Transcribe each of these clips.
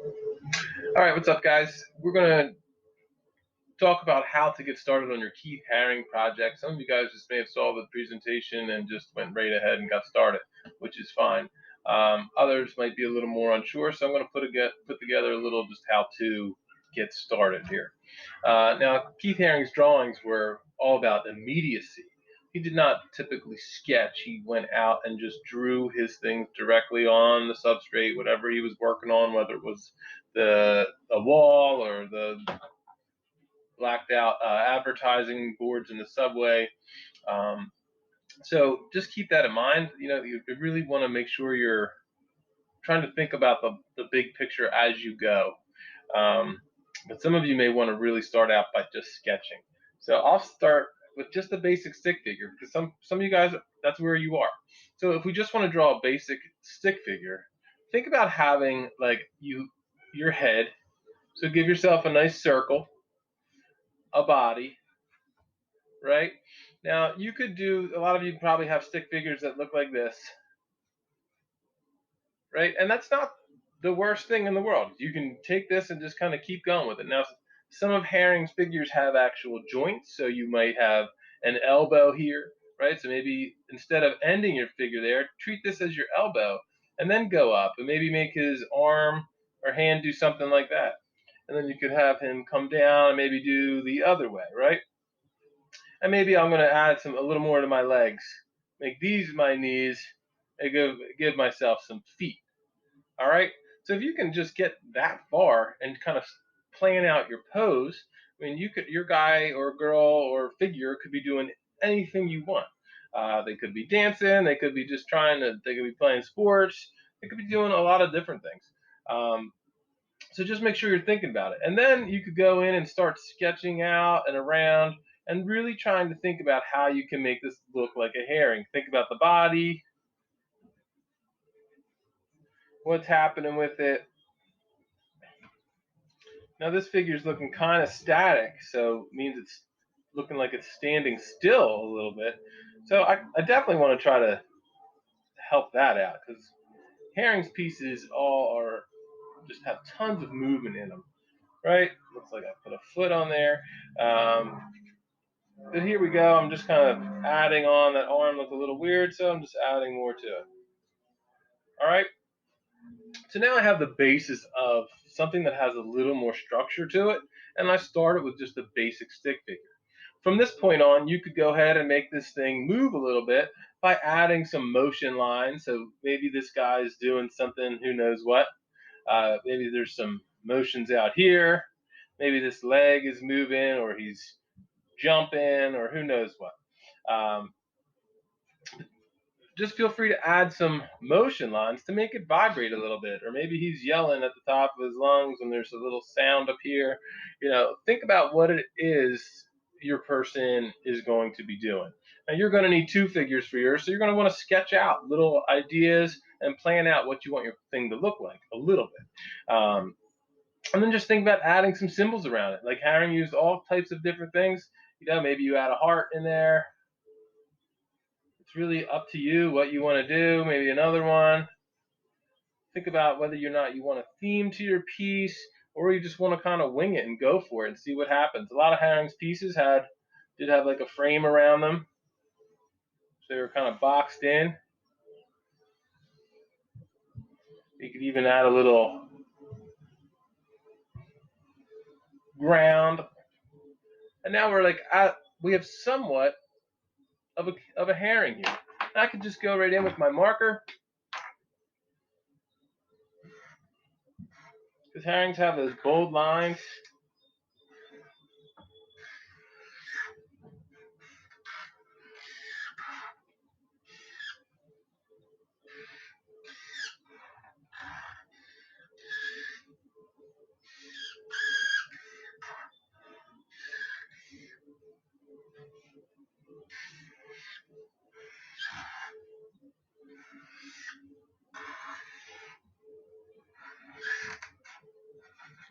All right, what's up, guys? We're going to talk about how to get started on your Keith Haring project. Some of you guys just may have saw the presentation and just went right ahead and got started, which is fine. Others might be a little more unsure, so I'm going to put together a little just how to get started here. Now, Keith Haring's drawings were all about immediacy. He did not typically sketch. He went out and just drew his things directly on the substrate, whatever he was working on, whether it was a wall or the blacked out advertising boards in the subway. So just keep that in mind. You really want to make sure you're trying to think about the big picture as you go. But some of you may want to really start out by just sketching. So I'll start with just a basic stick figure because some of you guys, that's where you are. So if we just want to draw a basic stick figure, think about having like your head. So give yourself a nice circle, a body, right? Now you could do, a lot of you probably have stick figures that look like this, right? And that's not the worst thing in the world. You can take this and just kind of keep going with it. Now, some of Haring's figures have actual joints, so you might have an elbow here, right? So maybe instead of ending your figure there, treat this as your elbow and then go up and maybe make his arm or hand do something like that. And then you could have him come down and maybe do the other way, right? And maybe I'm going to add a little more to my legs. Make these my knees and give myself some feet. All right. So if you can just get that far and kind of plan out your pose, I mean, your guy or girl or figure could be doing anything you want. They could be dancing. They could be just they could be playing sports. They could be doing a lot of different things. So just make sure you're thinking about it. And then you could go in and start sketching out and around and really trying to think about how you can make this look like a herring. Think about the body, what's happening with it. Now this figure is looking kind of static, so it means it's looking like it's standing still a little bit. So I definitely want to try to help that out because Haring's pieces all are just have tons of movement in them, right? Looks like I put a foot on there. But here we go. I'm just kind of adding on. That arm looked a little weird, so I'm just adding more to it. All right. So now I have the basis of something that has a little more structure to it, and I started with just a basic stick figure. From this point on, you could go ahead and make this thing move a little bit by adding some motion lines. So maybe this guy is doing something, who knows what. Maybe there's some motions out here. Maybe this leg is moving, or he's jumping, or who knows what. Just feel free to add some motion lines to make it vibrate a little bit. Or maybe he's yelling at the top of his lungs and there's a little sound up here. Think about what it is your person is going to be doing. Now you're going to need two figures for yours, so you're going to want to sketch out little ideas and plan out what you want your thing to look like a little bit. And then just think about adding some symbols around it. Like Haring used all types of different things. Maybe you add a heart in there. It's really up to you what you want to do. Maybe another one. Think about whether or not you want a theme to your piece or you just want to kind of wing it and go for it and see what happens. A lot of Haring's pieces did have like a frame around them. So they were kind of boxed in. You could even add a little ground. And now we have somewhat of a herring here. I could just go right in with my marker. Because herrings have those bold lines.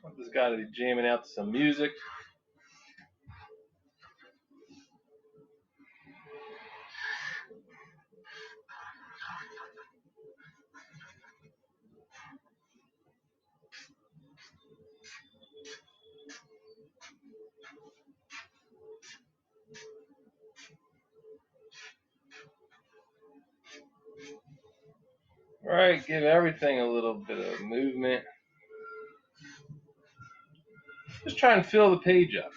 I want this guy to be jamming out to some music. All right, give everything a little bit of movement. Just try and fill the page up.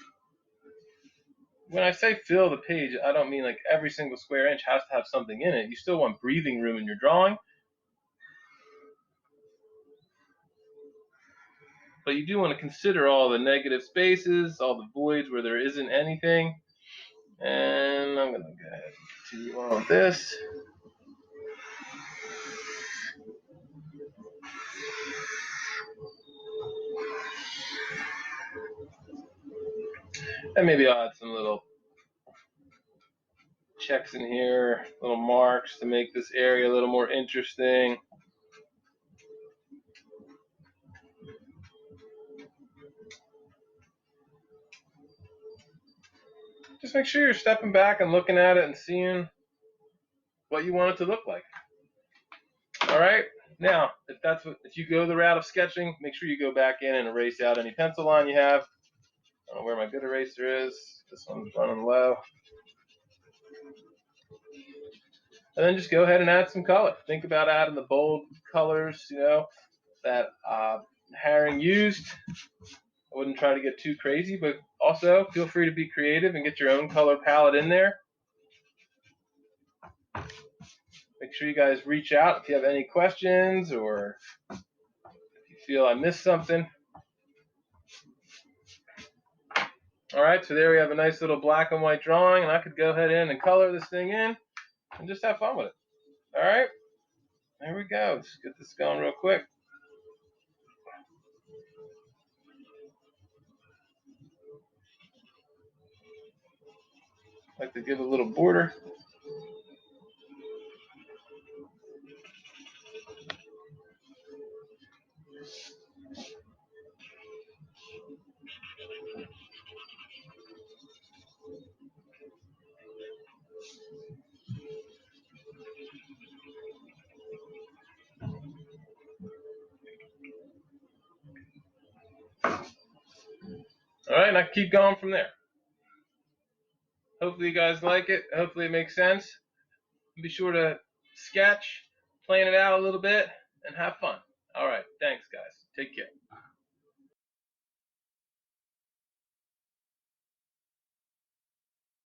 When I say fill the page, I don't mean like every single square inch has to have something in it. You still want breathing room in your drawing, but you do want to consider all the negative spaces, all the voids where there isn't anything. And I'm going to go ahead and continue on with this. And maybe I'll add some little checks in here, little marks to make this area a little more interesting. Just make sure you're stepping back and looking at it and seeing what you want it to look like. All right. Now, if you go the route of sketching, make sure you go back in and erase out any pencil line you have. I don't know where my good eraser is. This one's running low. And then just go ahead and add some color. Think about adding the bold colors, that Haring used. I wouldn't try to get too crazy, but also feel free to be creative and get your own color palette in there. Make sure you guys reach out if you have any questions or if you feel I missed something. All right, so there we have a nice little black and white drawing, and I could go ahead and color this thing in and just have fun with it. All right, there we go. Let's get this going real quick. Like to give a little border. All right, and I can keep going from there. Hopefully you guys like it. Hopefully it makes sense. Be sure to sketch, plan it out a little bit, and have fun. All right, thanks guys. Take care.